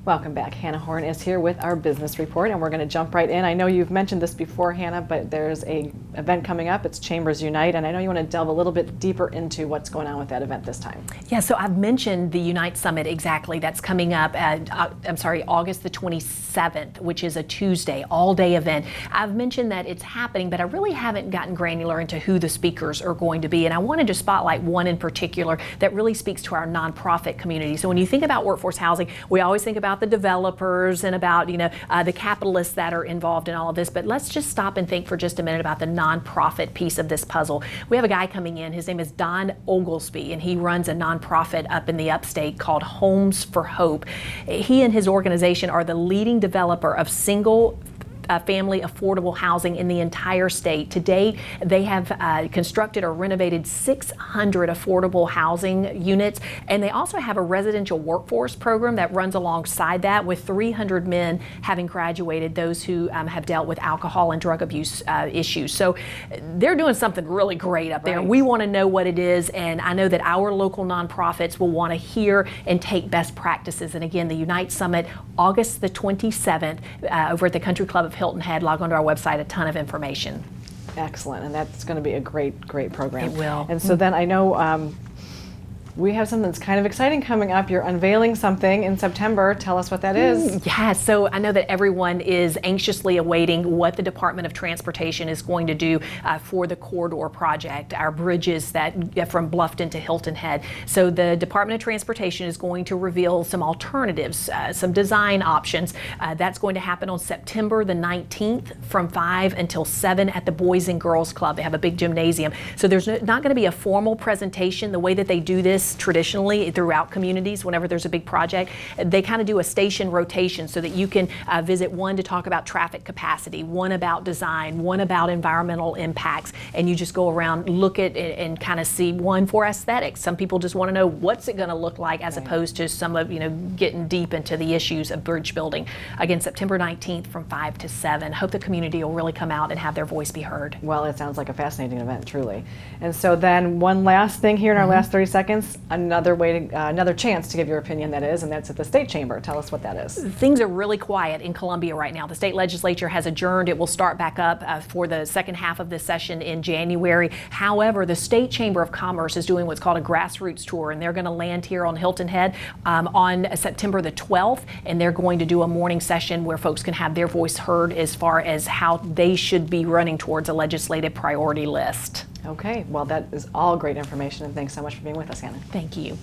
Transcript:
Welcome back. Hannah Horne is here with our business report, and we're going to jump right in. I know you've mentioned this before, Hannah, but there's an event coming up. It's Chambers Unite, and I know you want to delve a little bit deeper into what's going on with that event this time. Yeah, so I've mentioned the Unite Summit exactly. That's coming up at, August the 27th, which is a Tuesday, all-day event. I've mentioned that it's happening, but I really haven't gotten granular into who the speakers are going to be, and I wanted to spotlight one in particular that really speaks to our nonprofit community. So when you think about workforce housing, we always think about the developers and about the capitalists that are involved in all of this, but let's just stop and think for just a minute about the nonprofit piece of this puzzle. We have a guy coming in, his name is Don Oglesby, and he runs a nonprofit up in the upstate called Homes for Hope. He and his organization are the leading developer of single family affordable housing in the entire state. To date, they have constructed or renovated 600 affordable housing units, and they also have a residential workforce program that runs alongside that, with 300 men having graduated, those who have dealt with alcohol and drug abuse issues. So they're doing something really great up there. Right. We want to know what it is, and I know that our local nonprofits will want to hear and take best practices. And again, the Unite Summit, August the 27th, over at the Country Club of Hilton Head. Log onto our website, a ton of information. Excellent, and that's going to be a great program. It will. And so then I know we have something that's kind of exciting coming up. You're unveiling something in September. Tell us what that is. Yeah, so I know that everyone is anxiously awaiting what the Department of Transportation is going to do for the corridor project, our bridges that from Bluffton to Hilton Head. So the Department of Transportation is going to reveal some alternatives, some design options. That's going to happen on September the 19th from 5 until 7 at the Boys and Girls Club. They have a big gymnasium. So there's not going to be a formal presentation. The way that they do this traditionally throughout communities, whenever there's a big project, they kind of do a station rotation so that you can visit one to talk about traffic capacity, one about design, one about environmental impacts, and you just go around, look at it, and kind of see one for aesthetics. Some people just want to know what's it going to look like, as opposed to some of getting deep into the issues of bridge building. Again, September 19th from 5 to 7. Hope the community will really come out and have their voice be heard. Well, it sounds like a fascinating event, truly. And so then one last thing here in our last 30 seconds. Another chance to give your opinion, that is, and that's at the State Chamber. Tell us what that is. Things are really quiet in Columbia right now. The state legislature has adjourned. It will start back up for the second half of this session in January. However, the State Chamber of Commerce is doing what's called a grassroots tour, and they're going to land here on Hilton Head on September the 12th, and they're going to do a morning session where folks can have their voice heard as far as how they should be running towards a legislative priority list. Okay, well, that is all great information, and thanks so much for being with us, Hannah. Thank you.